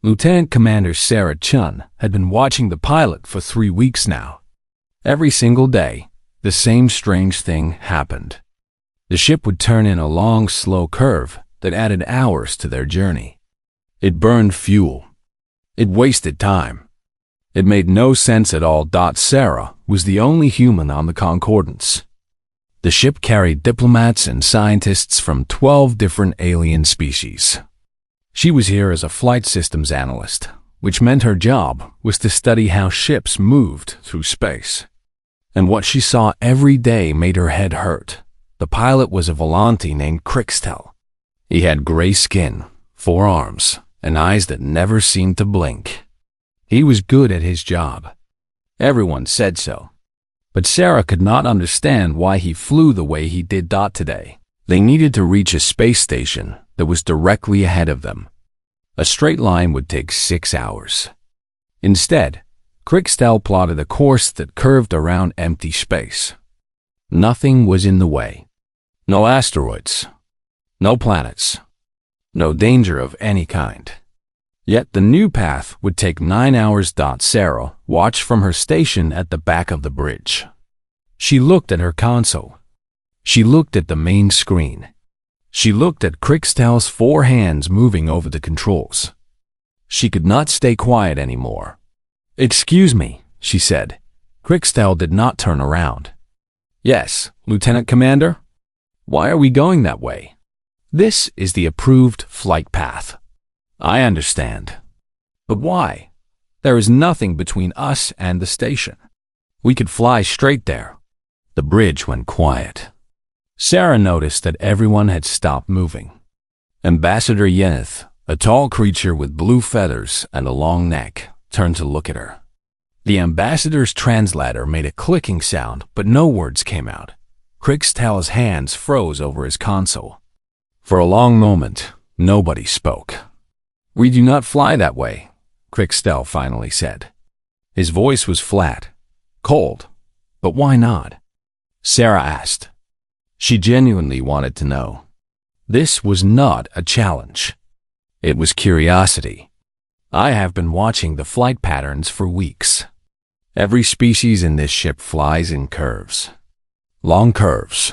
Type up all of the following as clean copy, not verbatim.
Lieutenant Commander Sarah Chun had been watching the pilot for 3 weeks now. Every single day, the same strange thing happened. The ship would turn in a long, slow curve that added hours to their journey. It burned fuel. It wasted time. It made no sense at all. Sarah was the only human on the Concordance. The ship carried diplomats and scientists from 12 different alien species. She was here as a flight systems analyst, which meant her job was to study how ships moved through space. And what she saw every day made her head hurt. The pilot was a Volante named Crixtel. He had gray skin, 4 arms, and eyes that never seemed to blink. He was good at his job. Everyone said so. But Sarah could not understand why he flew the way he did. Today, they needed to reach a space station that was directly ahead of them. A straight line would take 6 hours. Instead, Crixtel plotted a course that curved around empty space. Nothing was in the way. No asteroids. No planets. No danger of any kind. Yet the new path would take 9 hours. Sarah watched from her station at the back of the bridge. She looked at her console. She looked at the main screen. She looked at Crixtel's 4 hands moving over the controls. She could not stay quiet anymore. "Excuse me," she said. Crixtel did not turn around. "Yes, Lieutenant Commander? Why are we going that way? This is the approved flight path." "I understand. But why? There is nothing between us and the station. We could fly straight there." The bridge went quiet. Sarah noticed that everyone had stopped moving. Ambassador Yeneth, a tall creature with blue feathers and a long neck, turned to look at her. The ambassador's translator made a clicking sound, but no words came out. Crixtel's hands froze over his console. For a long moment, nobody spoke. "We do not fly that way," Crixtel finally said. His voice was flat, cold. "But why not?" Sarah asked. She genuinely wanted to know. This was not a challenge. It was curiosity. "I have been watching the flight patterns for weeks. Every species in this ship flies in curves. Long curves.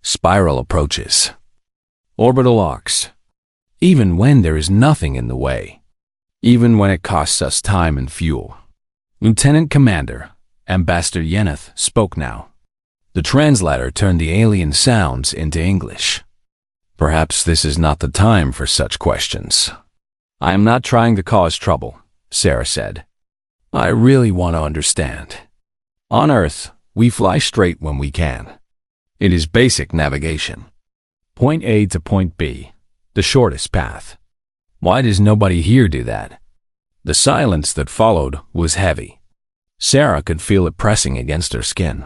Spiral approaches. Orbital arcs. Even when there is nothing in the way. Even when it costs us time and fuel." "Lieutenant Commander," Ambassador Yeneth spoke now. The translator turned the alien sounds into English. "Perhaps this is not the time for such questions." "I am not trying to cause trouble," Sarah said. "I really want to understand. On Earth, we fly straight when we can. It is basic navigation. Point A to point B, the shortest path. Why does nobody here do that?" The silence that followed was heavy. Sarah could feel it pressing against her skin.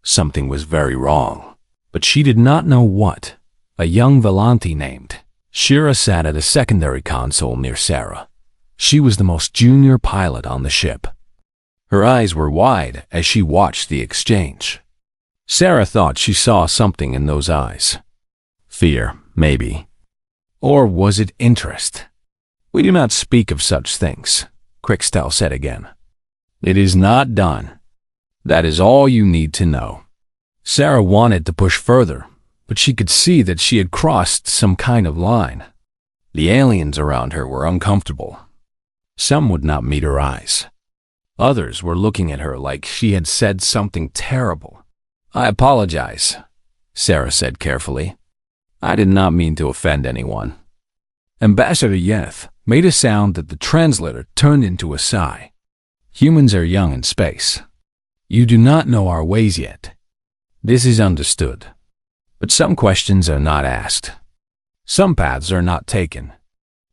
Something was very wrong, but she did not know what. A young Volante named Shira sat at a secondary console near Sarah. She was the most junior pilot on the ship. Her eyes were wide as she watched the exchange. Sarah thought she saw something in those eyes. Fear, maybe. Or was it interest? "We do not speak of such things," Crixtel said again. "It is not done. That is all you need to know." Sarah wanted to push further, but she could see that she had crossed some kind of line. The aliens around her were uncomfortable. Some would not meet her eyes. Others were looking at her like she had said something terrible. "I apologize," Sarah said carefully. "I did not mean to offend anyone." Ambassador Yeneth made a sound that the translator turned into a sigh. "Humans are young in space. You do not know our ways yet. This is understood. But some questions are not asked. Some paths are not taken.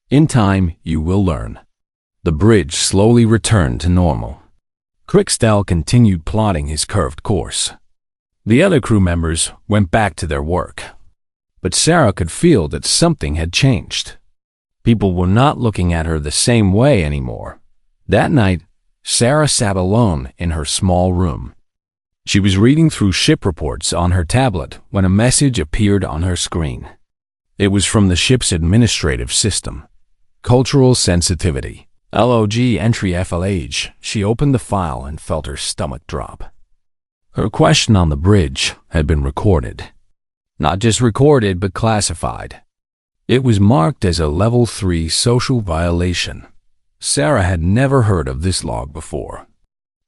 In time, you will learn." The bridge slowly returned to normal. Crixtel continued plotting his curved course. The other crew members went back to their work. But Sarah could feel that something had changed. People were not looking at her the same way anymore. That night, Sarah sat alone in her small room. She was reading through ship reports on her tablet when a message appeared on her screen. It was from the ship's administrative system. Cultural sensitivity. Log entry FLH. She opened the file and felt her stomach drop. Her question on the bridge had been recorded. Not just recorded, but classified. It was marked as a Level 3 social violation. Sarah had never heard of this log before.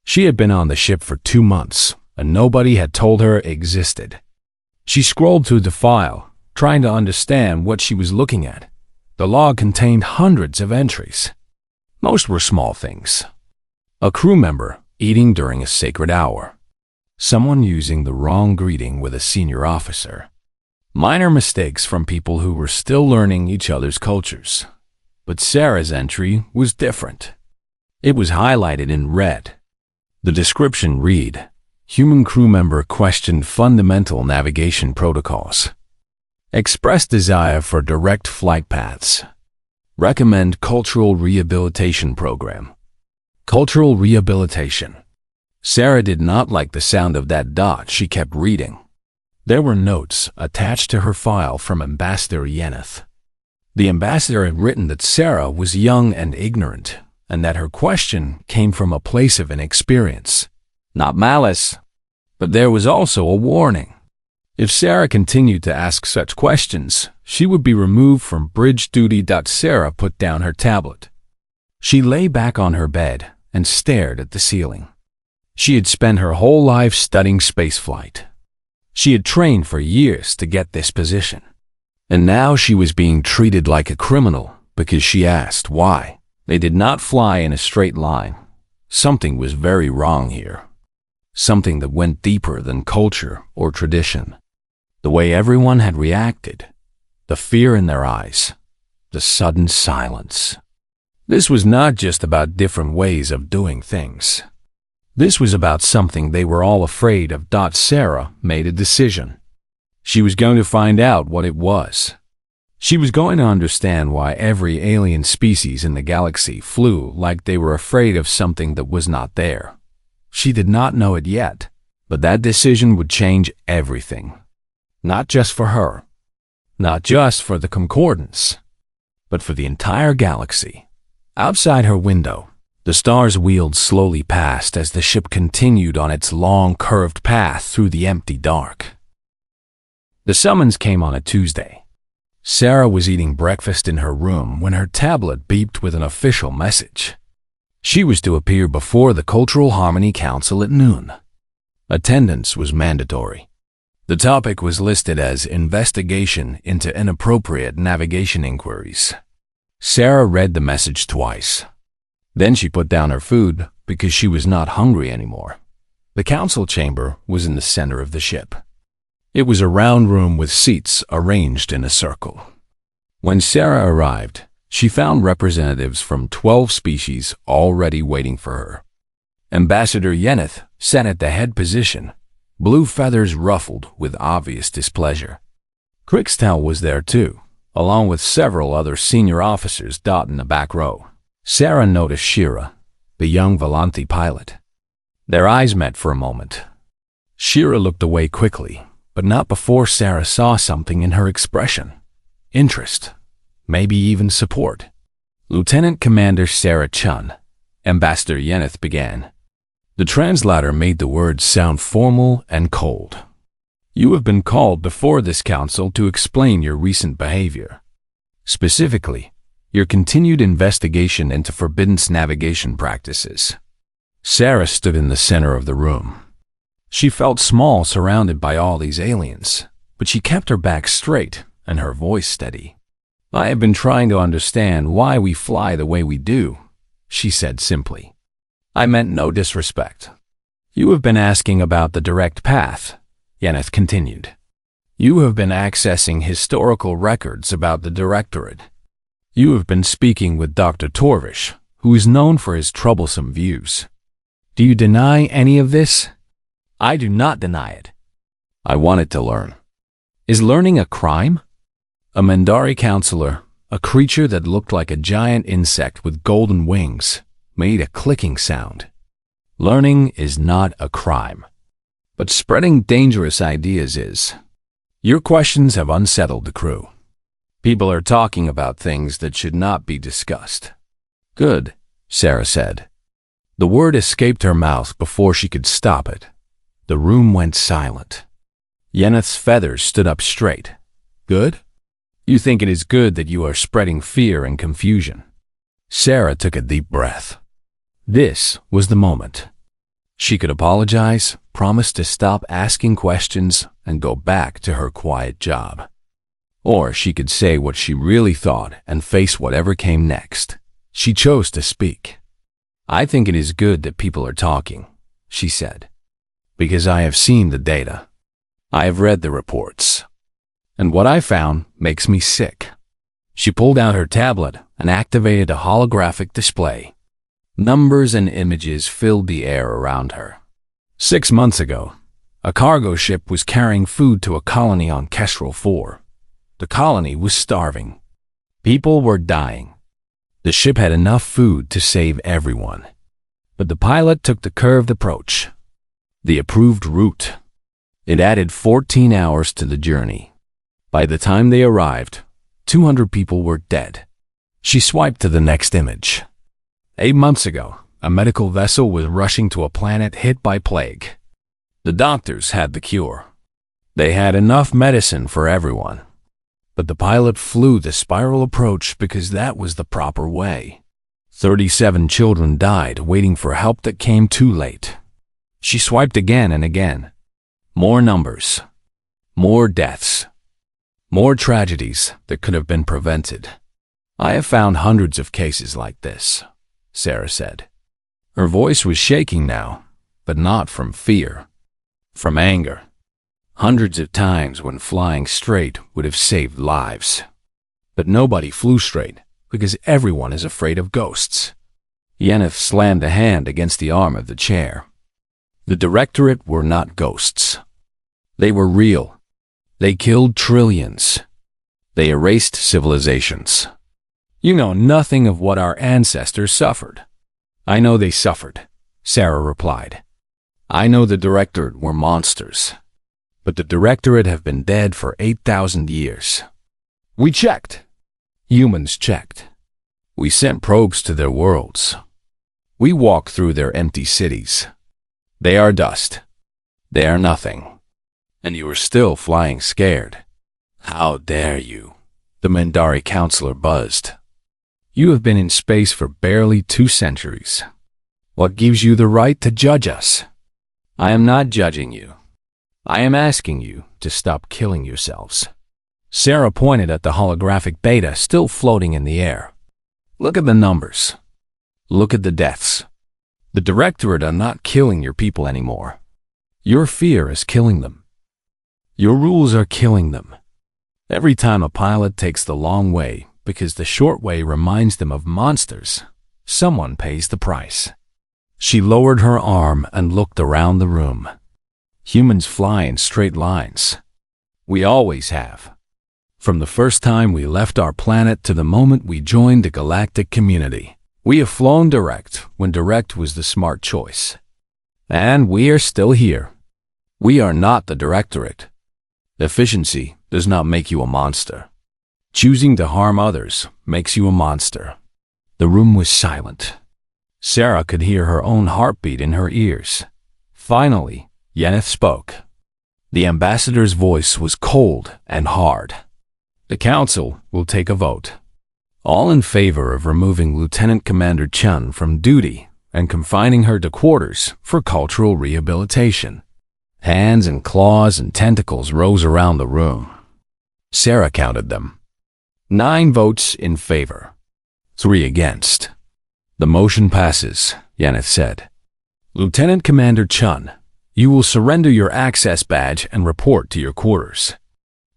She had been on the ship for 2 months, and nobody had told her it existed. She scrolled through the file, trying to understand what she was looking at. The log contained hundreds of entries. Most were small things. A crew member eating during a sacred hour. Someone using the wrong greeting with a senior officer. Minor mistakes from people who were still learning each other's cultures. But Sarah's entry was different. It was highlighted in red. The description read, Human crew member questioned fundamental navigation protocols. Expressed desire for direct flight paths. Recommend cultural rehabilitation program. Cultural rehabilitation. Sarah did not like the sound of that dot. She kept reading. There were notes attached to her file from Ambassador Yeneth. The ambassador had written that Sarah was young and ignorant, and that her question came from a place of inexperience. Not malice, but there was also a warning. If Sarah continued to ask such questions, she would be removed from bridge duty. Sarah put down her tablet. She lay back on her bed and stared at the ceiling. She had spent her whole life studying spaceflight. She had trained for years to get this position. And now she was being treated like a criminal because she asked why. They did not fly in a straight line. Something was very wrong here. Something that went deeper than culture or tradition. The way everyone had reacted, the fear in their eyes, the sudden silence. This was not just about different ways of doing things. This was about something they were all afraid of. Sarah made a decision. She was going to find out what it was. She was going to understand why every alien species in the galaxy flew like they were afraid of something that was not there. She did not know it yet, but that decision would change everything. Not just for her, not just for the Concordance, but for the entire galaxy. Outside her window, the stars wheeled slowly past as the ship continued on its long, curved path through the empty dark. The summons came on a Tuesday. Sarah was eating breakfast in her room when her tablet beeped with an official message. She was to appear before the Cultural Harmony Council at noon. Attendance was mandatory. The topic was listed as Investigation into Inappropriate Navigation Inquiries. Sarah read the message twice. Then she put down her food because she was not hungry anymore. The council chamber was in the center of the ship. It was a round room with seats arranged in a circle. When Sarah arrived, she found representatives from 12 species already waiting for her. Ambassador Yeneth sat at the head position, blue feathers ruffled with obvious displeasure. Crixtal was there too, along with several other senior officers. In the back row, Sarah noticed Shira, the young Volanthi pilot. Their eyes met for a moment. Shira looked away quickly, but not before Sarah saw something in her expression. Interest, maybe even support. Lieutenant Commander Sarah Chun, Ambassador Yeneth began. The translator made the words sound formal and cold. You have been called before this council to explain your recent behavior. Specifically, your continued investigation into forbidden navigation practices. Sarah stood in the center of the room. She felt small surrounded by all these aliens, but she kept her back straight and her voice steady. I have been trying to understand why we fly the way we do, she said simply. I meant no disrespect. You have been asking about the direct path, Yeneth continued. You have been accessing historical records about the Directorate. You have been speaking with Dr. Torvish, who is known for his troublesome views. Do you deny any of this? I do not deny it. I wanted to learn. Is learning a crime? A Mandari counselor, a creature that looked like a giant insect with golden wings, made a clicking sound. Learning is not a crime, but spreading dangerous ideas is. Your questions have unsettled the crew. People are talking about things that should not be discussed. Good, Sarah said. The word escaped her mouth before she could stop it. The room went silent. Yeneth's feathers stood up straight. Good? You think it is good that you are spreading fear and confusion. Sarah took a deep breath. This was the moment. She could apologize, promise to stop asking questions, and go back to her quiet job. Or she could say what she really thought and face whatever came next. She chose to speak. I think it is good that people are talking, she said, because I have seen the data. I have read the reports. And what I found makes me sick. She pulled out her tablet and activated a holographic display. Numbers and images filled the air around her. 6 months ago, a cargo ship was carrying food to a colony on Kestrel 4. The colony was starving. People were dying. The ship had enough food to save everyone. But the pilot took the curved approach, the approved route. It added 14 hours to the journey. By the time they arrived, 200 people were dead. She swiped to the next image. 8 months ago, a medical vessel was rushing to a planet hit by plague. The doctors had the cure. They had enough medicine for everyone. But the pilot flew the spiral approach because that was the proper way. 37 children died waiting for help that came too late. She swiped again and again. More numbers. More deaths. More tragedies that could have been prevented. I have found hundreds of cases like this, Sarah said. Her voice was shaking now, but not from fear. From anger. Hundreds of times when flying straight would have saved lives. But nobody flew straight because everyone is afraid of ghosts. Yeneth slammed a hand against the arm of the chair. The Directorate were not ghosts. They were real. They killed trillions. They erased civilizations. You know nothing of what our ancestors suffered. I know they suffered, Sarah replied. I know the Directorate were monsters. But the Directorate have been dead for 8,000 years. We checked. Humans checked. We sent probes to their worlds. We walked through their empty cities. They are dust. They are nothing. And you are still flying scared. How dare you? The Mendari counselor buzzed. You have been in space for barely 2 centuries. What gives you the right to judge us? I am not judging you. I am asking you to stop killing yourselves. Sarah pointed at the holographic beta still floating in the air. Look at the numbers. Look at the deaths. The Directorate are not killing your people anymore. Your fear is killing them. Your rules are killing them. Every time a pilot takes the long way because the short way reminds them of monsters, someone pays the price. She lowered her arm and looked around the room. Humans fly in straight lines. We always have. From the first time we left our planet to the moment we joined the galactic community, we have flown direct when direct was the smart choice. And we are still here. We are not the Directorate. Efficiency does not make you a monster. Choosing to harm others makes you a monster. The room was silent. Sarah could hear her own heartbeat in her ears. Finally, Yeneth spoke. The ambassador's voice was cold and hard. The council will take a vote. All in favor of removing Lieutenant Commander Chun from duty and confining her to quarters for cultural rehabilitation. Hands and claws and tentacles rose around the room. Sarah counted them. 9 votes in favor. 3 against. The motion passes, Yeneth said. Lieutenant Commander Chun, you will surrender your access badge and report to your quarters.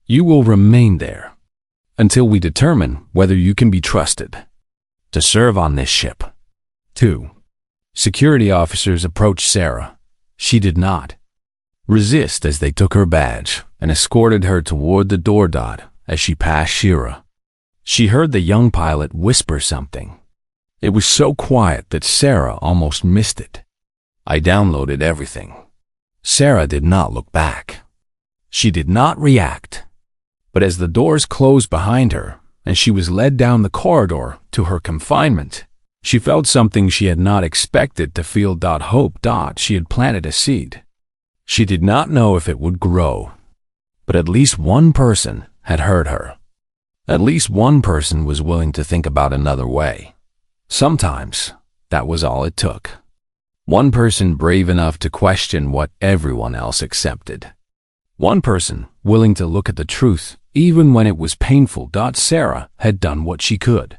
You will remain there until we determine whether you can be trusted to serve on this ship. 2. Security officers approached Sarah. She did not resist as they took her badge and escorted her toward the door dot as she passed Shira. She heard the young pilot whisper something. It was so quiet that Sarah almost missed it. I downloaded everything. Sarah did not look back. She did not react. But as the doors closed behind her and she was led down the corridor to her confinement, she felt something she had not expected to feel. Hope. She had planted a seed. She did not know if it would grow, but at least one person had heard her. At least one person was willing to think about another way. Sometimes that was all it took. One person brave enough to question what everyone else accepted. One person willing to look at the truth even when it was painful. Sarah had done what she could.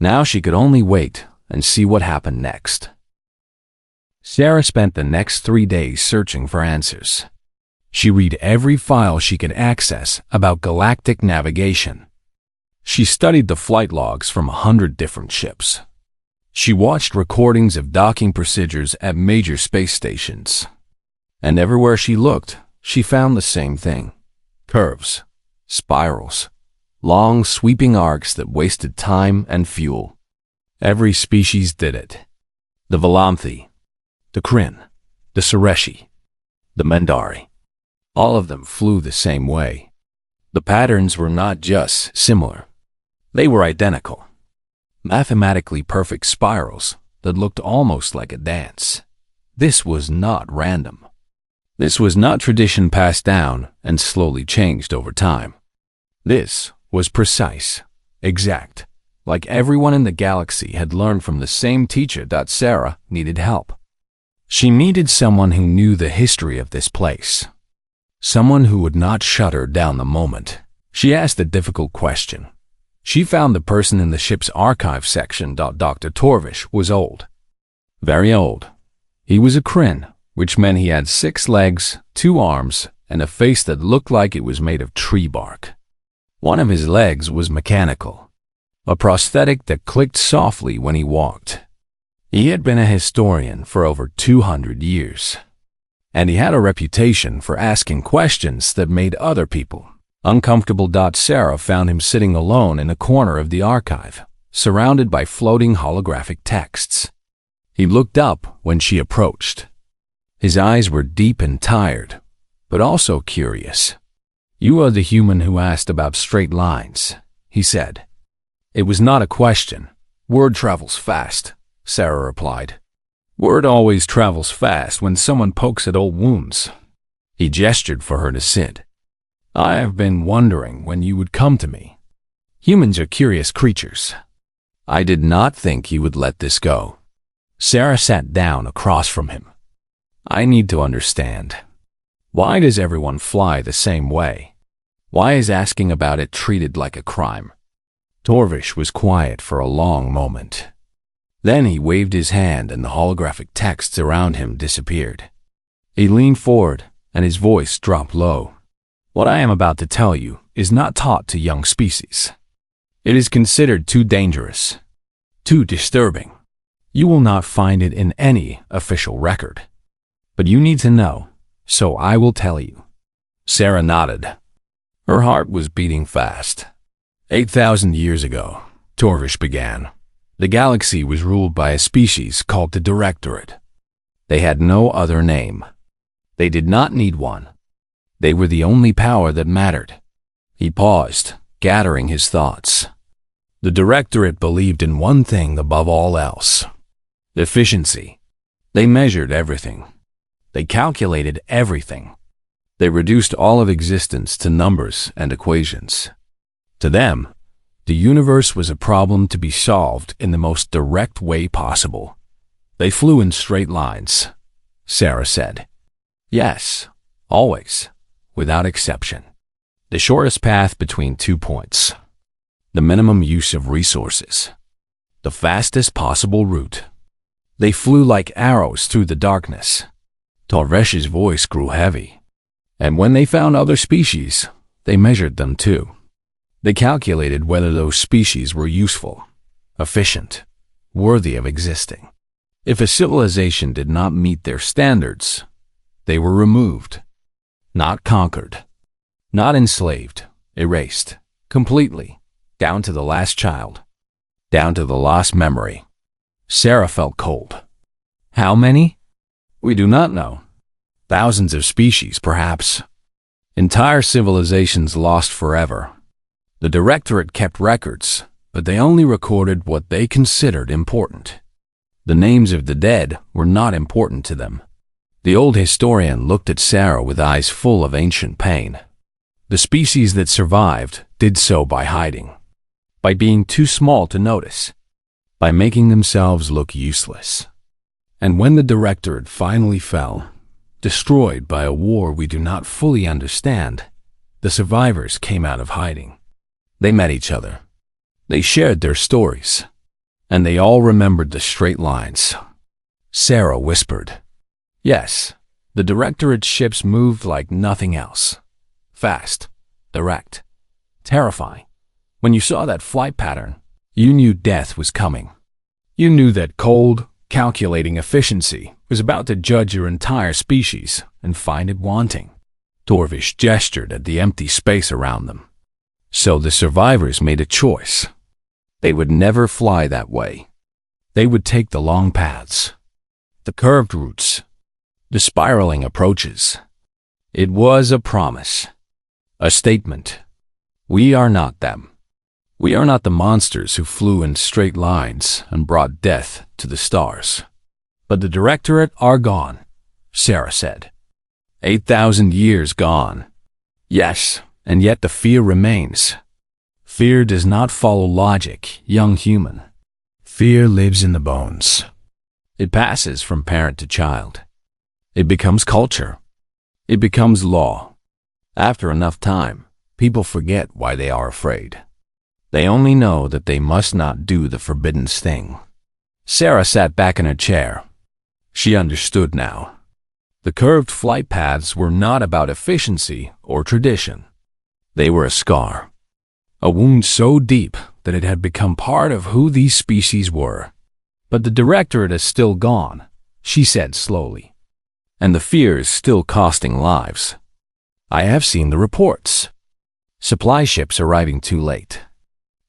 Now she could only wait and see what happened next. Sarah spent the next 3 days searching for answers. She read every file she could access about galactic navigation. She studied the flight logs from 100 different ships. She watched recordings of docking procedures at major space stations. And everywhere she looked, she found the same thing: curves, spirals, long sweeping arcs that wasted time and fuel. Every species did it. The Volanthi, the Kryn, the Sureshi, the Mendari. All of them flew the same way. The patterns were not just similar. They were identical. Mathematically perfect spirals that looked almost like a dance. This was not random. This was not tradition passed down and slowly changed over time. This was precise, exact, like everyone in the galaxy had learned from the same teacher. Sarah needed help. She needed someone who knew the history of this place. Someone who would not shut her down the moment she asked a difficult question. She found the person in the ship's archive section. Dr. Torvish was old. Very old. He was a Kryn, which meant he had 6 legs, 2 arms, and a face that looked like it was made of tree bark. One of his legs was mechanical, a prosthetic that clicked softly when he walked. He had been a historian for over 200 years, and he had a reputation for asking questions that made other people uncomfortable. Sarah found him sitting alone in a corner of the archive, surrounded by floating holographic texts. He looked up when she approached. His eyes were deep and tired, but also curious. "You are the human who asked about straight lines," he said. It was not a question. "Word travels fast," Sarah replied. "Word always travels fast when someone pokes at old wounds." He gestured for her to sit. "I have been wondering when you would come to me. Humans are curious creatures." I did not think he would let this go. Sarah sat down across from him. "I need to understand. Why does everyone fly the same way? Why is asking about it treated like a crime?" Torvish was quiet for a long moment. Then he waved his hand and the holographic texts around him disappeared. He leaned forward and his voice dropped low. "What I am about to tell you is not taught to young species. It is considered too dangerous, too disturbing. You will not find it in any official record. But you need to know, so I will tell you." Sarah nodded. Her heart was beating fast. 8,000 years ago, Torvish began. The galaxy was ruled by a species called the Directorate. They had no other name. They did not need one. They were the only power that mattered. He paused, gathering his thoughts. The Directorate believed in one thing above all else: efficiency. They measured everything. They calculated everything. They reduced all of existence to numbers and equations. To them, the universe was a problem to be solved in the most direct way possible. They flew in straight lines, Sarah said. Yes, always, without exception. The shortest path between 2 points. The minimum use of resources. The fastest possible route. They flew like arrows through the darkness. Torvesh's voice grew heavy. And when they found other species, they measured them too. They calculated whether those species were useful, efficient, worthy of existing. If a civilization did not meet their standards, they were removed, not conquered, not enslaved, erased, completely, down to the last child, down to the last memory. Sarah felt cold. How many? We do not know. Thousands of species, perhaps. Entire civilizations lost forever. The Directorate kept records, but they only recorded what they considered important. The names of the dead were not important to them. The old historian looked at Sarah with eyes full of ancient pain. The species that survived did so by hiding, by being too small to notice, by making themselves look useless. And when the Directorate finally fell, destroyed by a war we do not fully understand, the survivors came out of hiding. They met each other. They shared their stories, and they all remembered the straight lines. Sarah whispered, "Yes, the Directorate's ships moved like nothing else. Fast, direct, terrifying. When you saw that flight pattern, you knew death was coming. You knew that cold, calculating efficiency was about to judge your entire species and find it wanting." Torvish gestured at the empty space around them. So the survivors made a choice. They would never fly that way. They would take the long paths, the curved routes, the spiraling approaches. It was a promise, a statement. We are not them. We are not the monsters who flew in straight lines and brought death to the stars. But the Directorate are gone, Sarah said. 8,000 years gone. Yes, and yet the fear remains. Fear does not follow logic, young human. Fear lives in the bones. It passes from parent to child. It becomes culture. It becomes law. After enough time, people forget why they are afraid. They only know that they must not do the forbidden thing. Sarah sat back in her chair. She understood now. The curved flight paths were not about efficiency or tradition. They were a scar, a wound so deep that it had become part of who these species were. But the Directorate is still gone, she said slowly, and the fear is still costing lives. I have seen the reports. Supply ships arriving too late.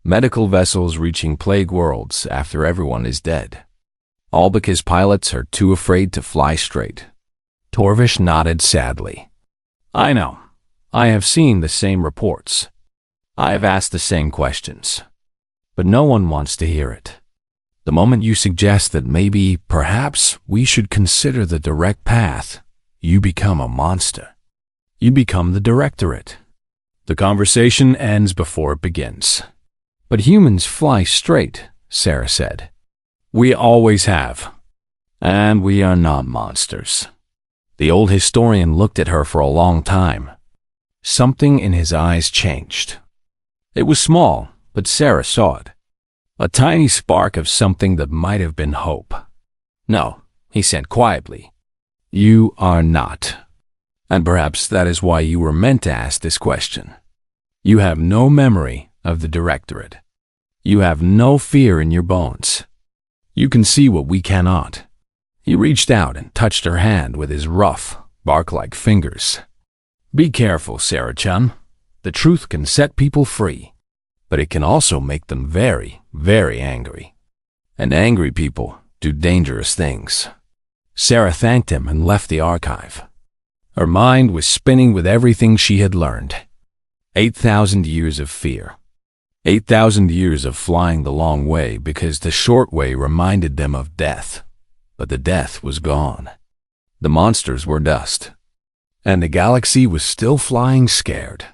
Medical vessels reaching plague worlds after everyone is dead. All because pilots are too afraid to fly straight. Torvish nodded sadly. I know. I have seen the same reports. I have asked the same questions. But no one wants to hear it. The moment you suggest that maybe, perhaps, we should consider the direct path, you become a monster. You become the Directorate. The conversation ends before it begins. But humans fly straight, Sarah said. We always have. And we are not monsters. The old historian looked at her for a long time. Something in his eyes changed. It was small, but Sarah saw it. A tiny spark of something that might have been hope. No, he said quietly. You are not. And perhaps that is why you were meant to ask this question. You have no memory of the Directorate. You have no fear in your bones. You can see what we cannot. He reached out and touched her hand with his rough, bark-like fingers. Be careful, Sarah-chan. The truth can set people free, but it can also make them very, very angry. And angry people do dangerous things. Sarah thanked him and left the archive. Her mind was spinning with everything she had learned. 8,000 years of fear. 8,000 years of flying the long way because the short way reminded them of death. But the death was gone. The monsters were dust. And the galaxy was still flying scared.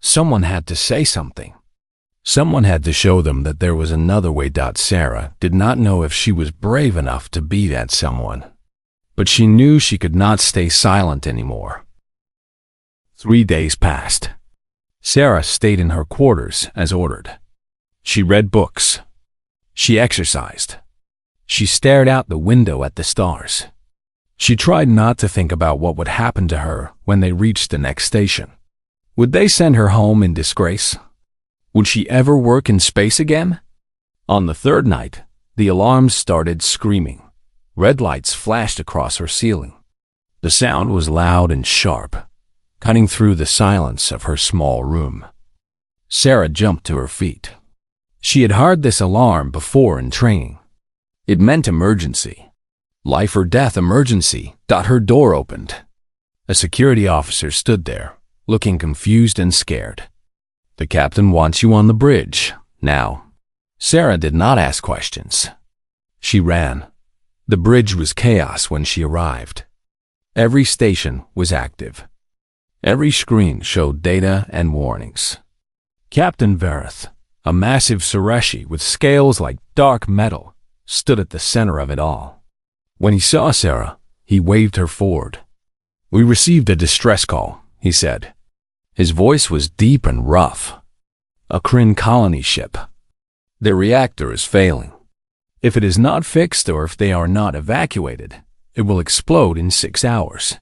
Someone had to say something. Someone had to show them that there was another way. Sarah did not know if she was brave enough to be that someone. But she knew she could not stay silent anymore. 3 days passed. Sarah stayed in her quarters as ordered. She read books. She exercised. She stared out the window at the stars. She tried not to think about what would happen to her when they reached the next station. Would they send her home in disgrace? Would she ever work in space again? On the third night, the alarms started screaming. Red lights flashed across her ceiling. The sound was loud and sharp, cutting through the silence of her small room. Sarah jumped to her feet. She had heard this alarm before in training. It meant emergency. Life or death emergency. Her door opened. A security officer stood there, looking confused and scared. "The captain wants you on the bridge, now." Sarah did not ask questions. She ran. The bridge was chaos when she arrived. Every station was active. Every screen showed data and warnings. Captain Verith, a massive Sureshi with scales like dark metal, stood at the center of it all. When he saw Sarah, he waved her forward. "We received a distress call," he said. His voice was deep and rough. "A Kryn colony ship. Their reactor is failing. If it is not fixed or if they are not evacuated, it will explode in 6 hours.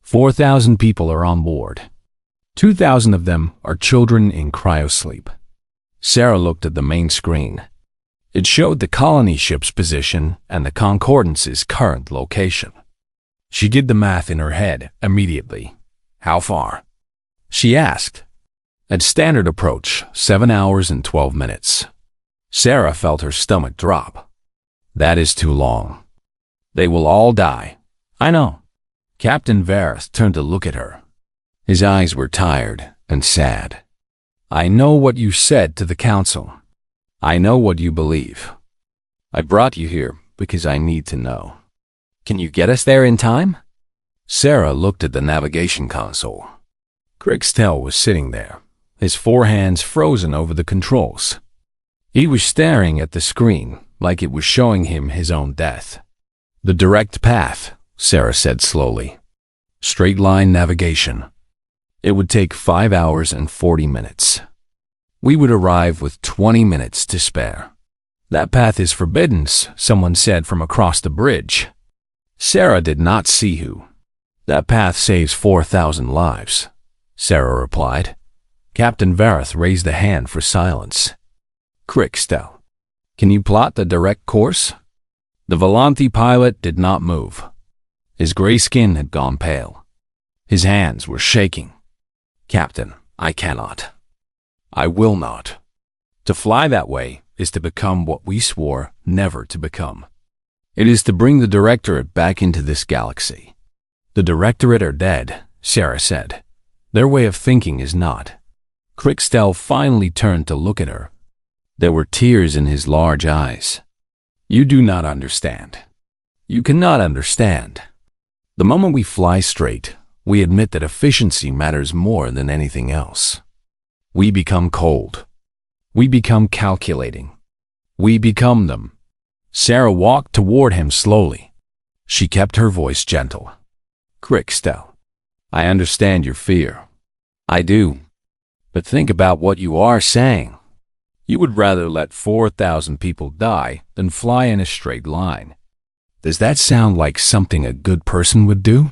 4,000 people are on board. 2,000 of them are children in cryosleep." Sarah looked at the main screen. It showed the colony ship's position and the Concordance's current location. She did the math in her head immediately. "How far?" she asked. "At standard approach, 7 hours and 12 minutes. Sarah felt her stomach drop. "That is too long. They will all die." "I know." Captain Verith turned to look at her. His eyes were tired and sad. "I know what you said to the council. I know what you believe. I brought you here because I need to know. Can you get us there in time?" Sarah looked at the navigation console. Krixtel was sitting there, his 4 hands frozen over the controls. He was staring at the screen like it was showing him his own death. "The direct path," Sarah said slowly. "Straight line navigation. It would take 5 hours and 40 minutes. We would arrive with 20 minutes to spare." "That path is forbidden," someone said from across the bridge. Sarah did not see who. "That path saves 4,000 lives," Sarah replied. Captain Verith raised a hand for silence. "Krixtel, can you plot the direct course?" The Volanthi pilot did not move. His gray skin had gone pale. His hands were shaking. "Captain, I cannot. I will not. To fly that way is to become what we swore never to become. It is to bring the Directorate back into this galaxy." "The Directorate are dead," Sarah said. "Their way of thinking is not." Krixtel finally turned to look at her. There were tears in his large eyes. "You do not understand. You cannot understand. The moment we fly straight, we admit that efficiency matters more than anything else. We become cold. We become calculating. We become them." Sarah walked toward him slowly. She kept her voice gentle. "Krixtel, I understand your fear. I do. But think about what you are saying. You would rather let 4,000 people die than fly in a straight line. Does that sound like something a good person would do?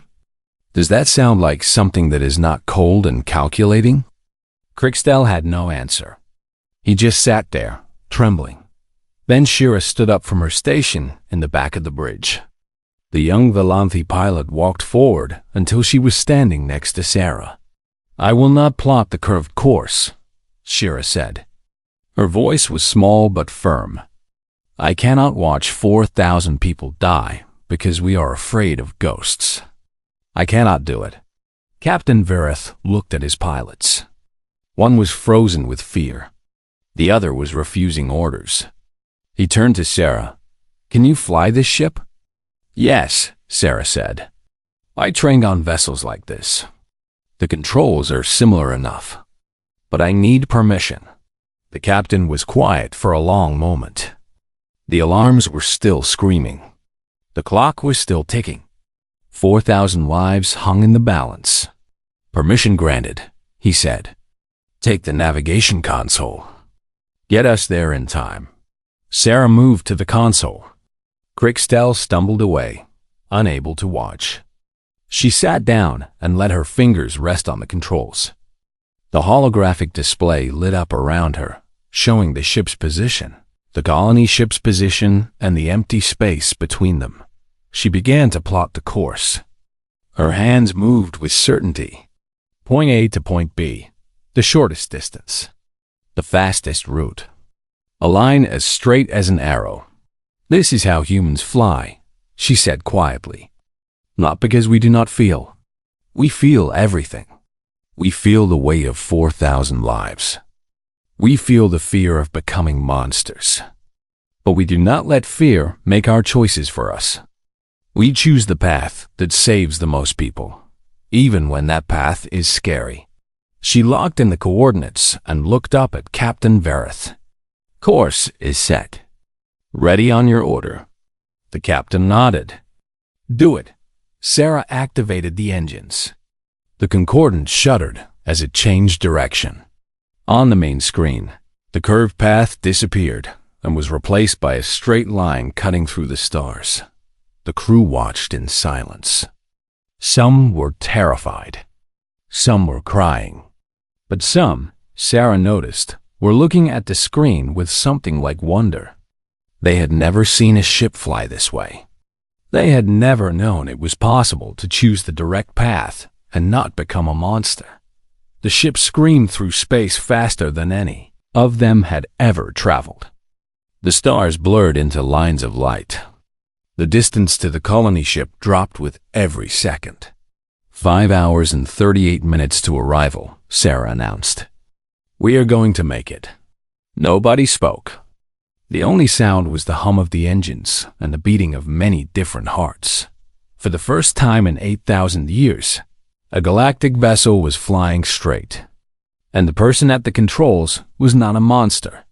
Does that sound like something that is not cold and calculating?" Krixtel had no answer. He just sat there, trembling. Then Shira stood up from her station in the back of the bridge. The young Volanthi pilot walked forward until she was standing next to Sarah. "I will not plot the curved course," Shira said. Her voice was small but firm. "I cannot watch 4,000 people die because we are afraid of ghosts. I cannot do it." Captain Verith looked at his pilots. One was frozen with fear. The other was refusing orders. He turned to Sarah. "Can you fly this ship?" "Yes," Sarah said. "I trained on vessels like this. The controls are similar enough. But I need permission." The captain was quiet for a long moment. The alarms were still screaming. The clock was still ticking. 4,000 lives hung in the balance. "Permission granted," he said. "Take the navigation console. Get us there in time." Sarah moved to the console. Krixtel stumbled away, unable to watch. She sat down and let her fingers rest on the controls. The holographic display lit up around her, showing the ship's position, the colony ship's position, and the empty space between them. She began to plot the course. Her hands moved with certainty. Point A to point B, the shortest distance, the fastest route. A line as straight as an arrow. "This is how humans fly," she said quietly. "Not because we do not feel. We feel everything. We feel the weight of 4,000 lives. We feel the fear of becoming monsters. But we do not let fear make our choices for us. We choose the path that saves the most people, even when that path is scary. She locked in the coordinates and looked up at Captain Verith. Course is set. Ready on your order. The captain nodded. Do it. Sarah activated the engines. The Concordance shuddered as it changed direction. On the main screen, the curved path disappeared and was replaced by a straight line cutting through the stars. The crew watched in silence. Some were terrified. Some were crying. But some, Sarah noticed, were looking at the screen with something like wonder. They had never seen a ship fly this way. They had never known it was possible to choose the direct path and not become a monster. The ship screamed through space faster than any of them had ever traveled. The stars blurred into lines of light. The distance to the colony ship dropped with every second. 5 hours and 38 minutes to arrival, Sarah announced. We are going to make it. Nobody spoke. The only sound was the hum of the engines and the beating of many different hearts. For the first time in 8,000 years, a galactic vessel was flying straight. And the person at the controls was not a monster.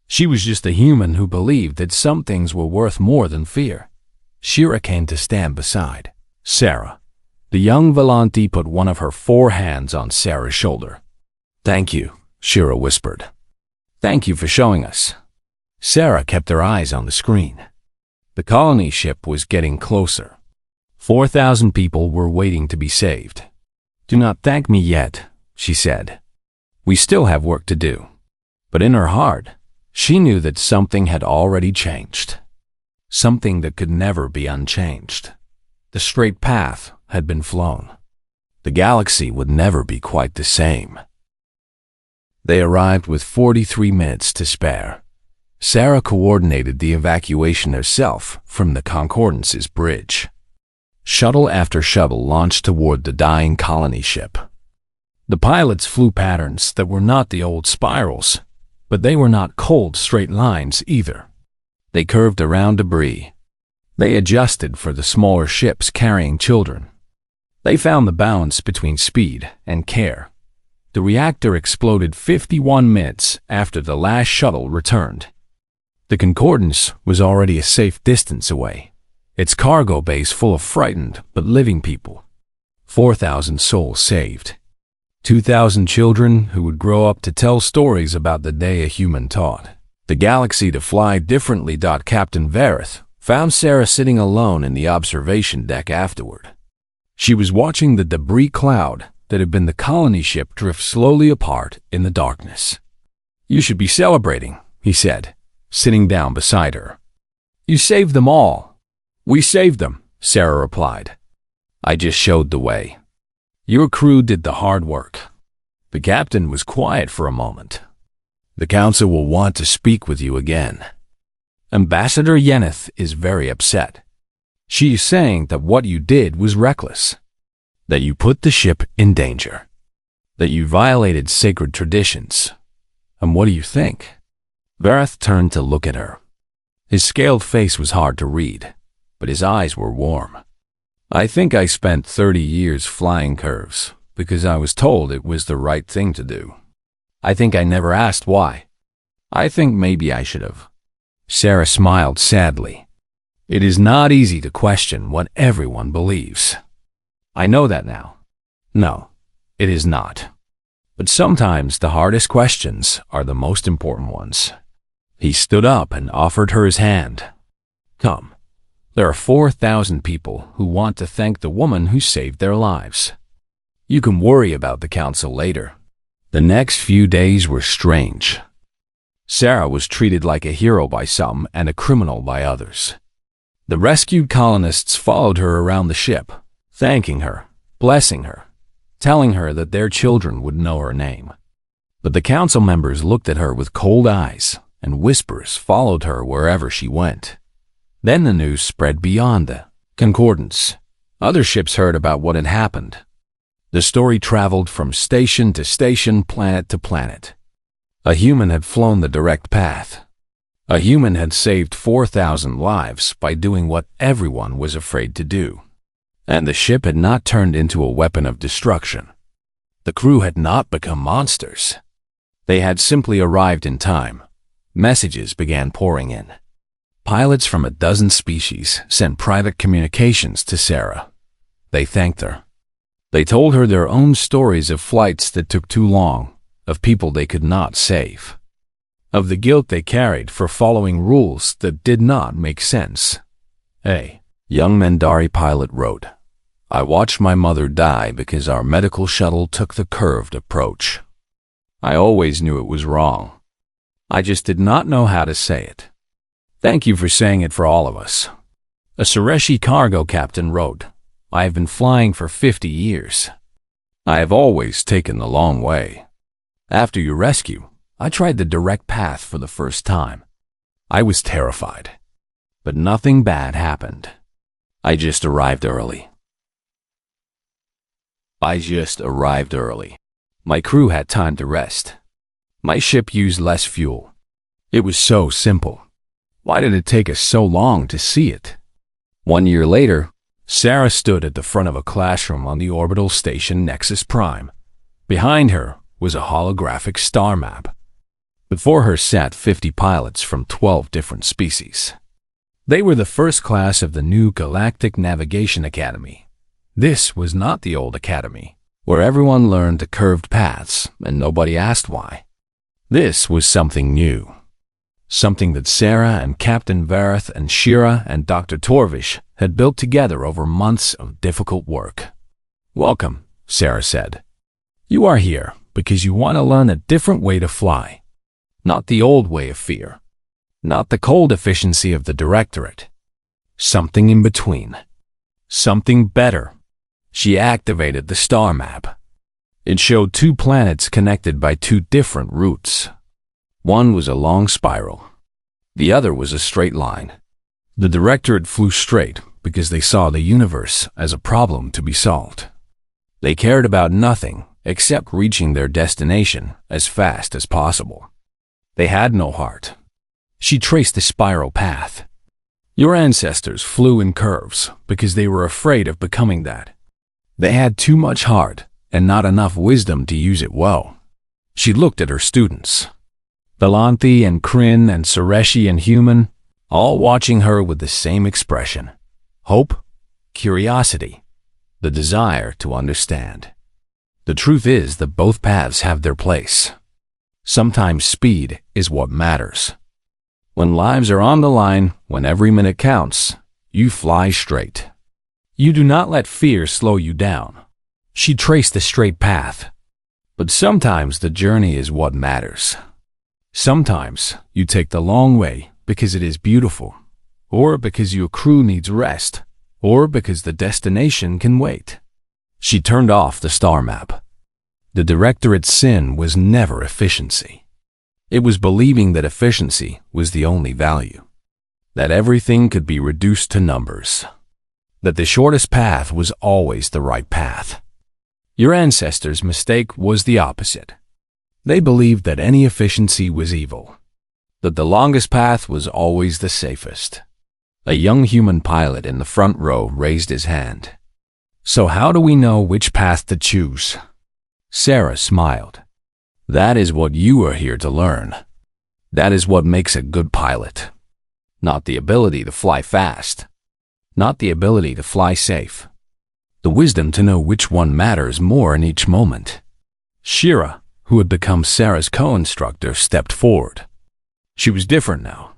She was just a human who believed that some things were worth more than fear. Shira came to stand beside Sarah. The young Volante put one of her 4 hands on Sarah's shoulder. Thank you, Shira whispered. Thank you for showing us. Sarah kept her eyes on the screen. The colony ship was getting closer. 4,000 people were waiting to be saved. Do not thank me yet, she said. We still have work to do. But in her heart, she knew that something had already changed. Something that could never be unchanged. The straight path had been flown. The galaxy would never be quite the same. They arrived with 43 minutes to spare. Sarah coordinated the evacuation herself from the Concordance's bridge. Shuttle after shuttle launched toward the dying colony ship. The pilots flew patterns that were not the old spirals, but they were not cold straight lines either. They curved around debris. They adjusted for the smaller ships carrying children. They found the balance between speed and care. The reactor exploded 51 minutes after the last shuttle returned. The Concordance was already a safe distance away, its cargo base full of frightened but living people. 4,000 souls saved. 2,000 children who would grow up to tell stories about the day a human taught the galaxy to fly differently. Captain Verith found Sarah sitting alone in the observation deck afterward. She was watching the debris cloud that had been the colony ship drift slowly apart in the darkness. You should be celebrating, he said, sitting down beside her. You saved them all. We saved them, Sarah replied. I just showed the way. Your crew did the hard work. The captain was quiet for a moment. The council will want to speak with you again. Ambassador Yeneth is very upset. She is saying that what you did was reckless, that you put the ship in danger, that you violated sacred traditions. And what do you think? Verith turned to look at her. His scaled face was hard to read, but his eyes were warm. I think I spent 30 years flying curves because I was told it was the right thing to do. I think I never asked why. I think maybe I should have. Sarah smiled sadly. It is not easy to question what everyone believes. I know that now. No, it is not. But sometimes the hardest questions are the most important ones. He stood up and offered her his hand. Come. There are 4,000 people who want to thank the woman who saved their lives. You can worry about the council later. The next few days were strange. Sarah was treated like a hero by some and a criminal by others. The rescued colonists followed her around the ship, thanking her, blessing her, telling her that their children would know her name. But the council members looked at her with cold eyes, and whispers followed her wherever she went. Then the news spread beyond the Concordance. Other ships heard about what had happened. The story traveled from station to station, planet to planet. A human had flown the direct path. A human had saved 4,000 lives by doing what everyone was afraid to do. And the ship had not turned into a weapon of destruction. The crew had not become monsters. They had simply arrived in time. Messages began pouring in. Pilots from a dozen species sent private communications to Sarah. They thanked her. They told her their own stories of flights that took too long, of people they could not save, of the guilt they carried for following rules that did not make sense. A young Mandari pilot wrote, "I watched my mother die because our medical shuttle took the curved approach. I always knew it was wrong. I just did not know how to say it. Thank you for saying it for all of us." A Sureshi cargo captain wrote, "I have been flying for 50 years. I have always taken the long way. After your rescue, I tried the direct path for the first time. I was terrified, but nothing bad happened. I just arrived early. My crew had time to rest. My ship used less fuel. It was so simple. Why did it take us so long to see it?" 1 year later, Sarah stood at the front of a classroom on the orbital station Nexus Prime. Behind her was a holographic star map. Before her sat 50 pilots from 12 different species. They were the first class of the new Galactic Navigation Academy. This was not the old academy, where everyone learned the curved paths and nobody asked why. This was something new. Something that Sarah and Captain Vareth and Shira and Dr. Torvish had built together over months of difficult work. "Welcome," Sarah said. "You are here because you want to learn a different way to fly. Not the old way of fear. Not the cold efficiency of the Directorate. Something in between. Something better." She activated the star map. It showed 2 planets connected by 2 different routes. One was a long spiral. The other was a straight line. The Directorate flew straight because they saw the universe as a problem to be solved. They cared about nothing except reaching their destination as fast as possible. They had no heart. She traced the spiral path. Your ancestors flew in curves because they were afraid of becoming that. They had too much heart and not enough wisdom to use it well. She looked at her students. Belanthi and Kryn and Sureshi and Human, all watching her with the same expression. Hope, curiosity, the desire to understand. The truth is that both paths have their place. Sometimes speed is what matters. When lives are on the line, when every minute counts, you fly straight. You do not let fear slow you down. She traced the straight path. But sometimes the journey is what matters. Sometimes you take the long way because it is beautiful, or because your crew needs rest, or because the destination can wait. She turned off the star map. The Directorate's sin was never efficiency. It was believing that efficiency was the only value, that everything could be reduced to numbers, that the shortest path was always the right path. Your ancestors' mistake was the opposite. They believed that any efficiency was evil, that the longest path was always the safest. A young human pilot in the front row raised his hand. "So how do we know which path to choose?" Sarah smiled. "That is what you are here to learn. That is what makes a good pilot. Not the ability to fly fast. Not the ability to fly safe. The wisdom to know which one matters more in each moment." Shira, who had become Sarah's co-instructor, stepped forward. She was different now.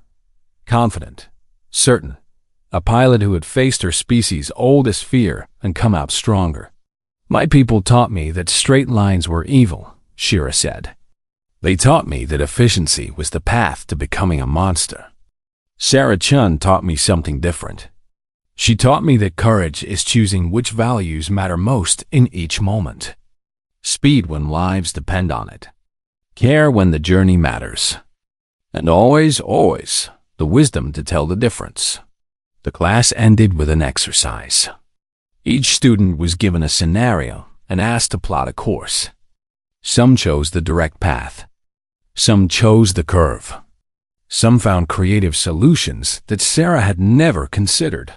Confident, certain, a pilot who had faced her species' oldest fear and come out stronger. "My people taught me that straight lines were evil," Shira said. "They taught me that efficiency was the path to becoming a monster. Sarah Chun taught me something different. She taught me that courage is choosing which values matter most in each moment. Speed when lives depend on it. Care when the journey matters. And always, always, the wisdom to tell the difference." The class ended with an exercise. Each student was given a scenario and asked to plot a course. Some chose the direct path. Some chose the curve. Some found creative solutions that Sarah had never considered.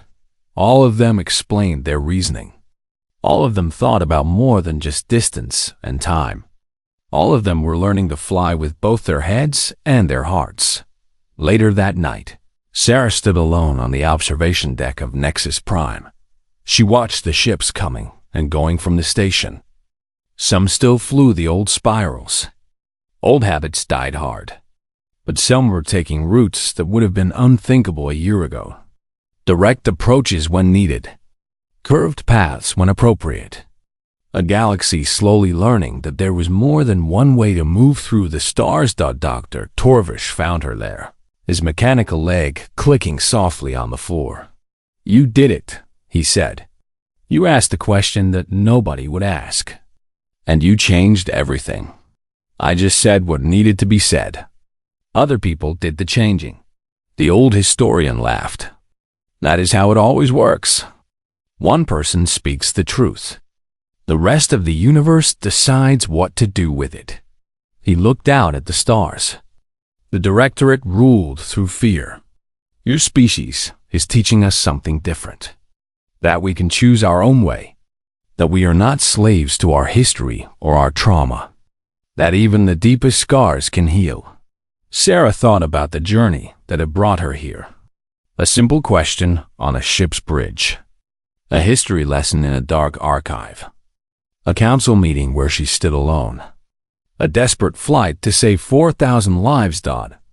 All of them explained their reasoning. All of them thought about more than just distance and time. All of them were learning to fly with both their heads and their hearts. Later that night, Sarah stood alone on the observation deck of Nexus Prime. She watched the ships coming and going from the station. Some still flew the old spirals. Old habits died hard. But some were taking routes that would have been unthinkable a year ago. Direct approaches when needed. Curved paths when appropriate. A galaxy slowly learning that there was more than one way to move through the stars. Dr. Torvish found her there, his mechanical leg clicking softly on the floor. "You did it," he said. "You asked a question that nobody would ask. And you changed everything. I just said what needed to be said. Other people did the changing." The old historian laughed. "That is how it always works. One person speaks the truth. The rest of the universe decides what to do with it." He looked out at the stars. The Directorate ruled through fear. Your species is teaching us something different. That we can choose our own way. That we are not slaves to our history or our trauma. That even the deepest scars can heal. Sarah thought about the journey that had brought her here. A simple question on a ship's bridge. A history lesson in a dark archive. A council meeting where she stood alone. A desperate flight to save 4,000 lives.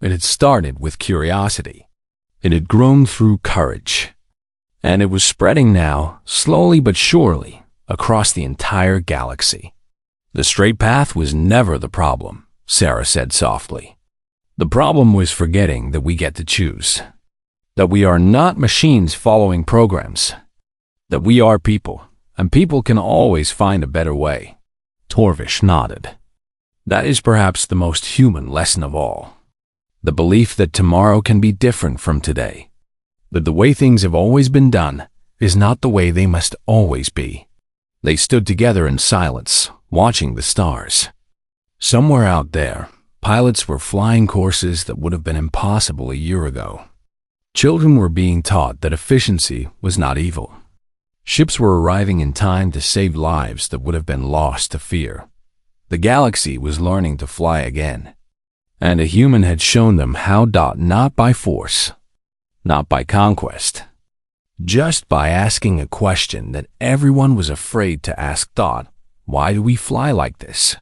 It had started with curiosity. It had grown through courage. And it was spreading now, slowly but surely, across the entire galaxy. The straight path was never the problem, Sarah said softly. The problem was forgetting that we get to choose. That we are not machines following programs. That we are people, and people can always find a better way. Torvish nodded. That is perhaps the most human lesson of all. The belief that tomorrow can be different from today. That the way things have always been done is not the way they must always be. They stood together in silence, watching the stars. Somewhere out there, pilots were flying courses that would have been impossible a year ago. Children were being taught that efficiency was not evil. Ships were arriving in time to save lives that would have been lost to fear. The galaxy was learning to fly again. And a human had shown them how. Not by force, not by conquest, just by asking a question that everyone was afraid to ask. Why do we fly like this?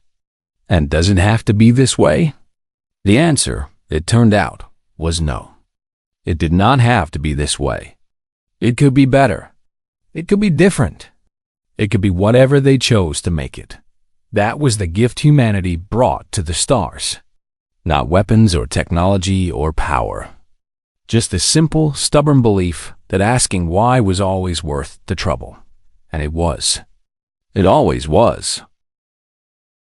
And does it have to be this way? The answer, it turned out, was no. It did not have to be this way. It could be better. It could be different. It could be whatever they chose to make it. That was the gift humanity brought to the stars. Not weapons or technology or power. Just a simple, stubborn belief that asking why was always worth the trouble. And it was. It always was,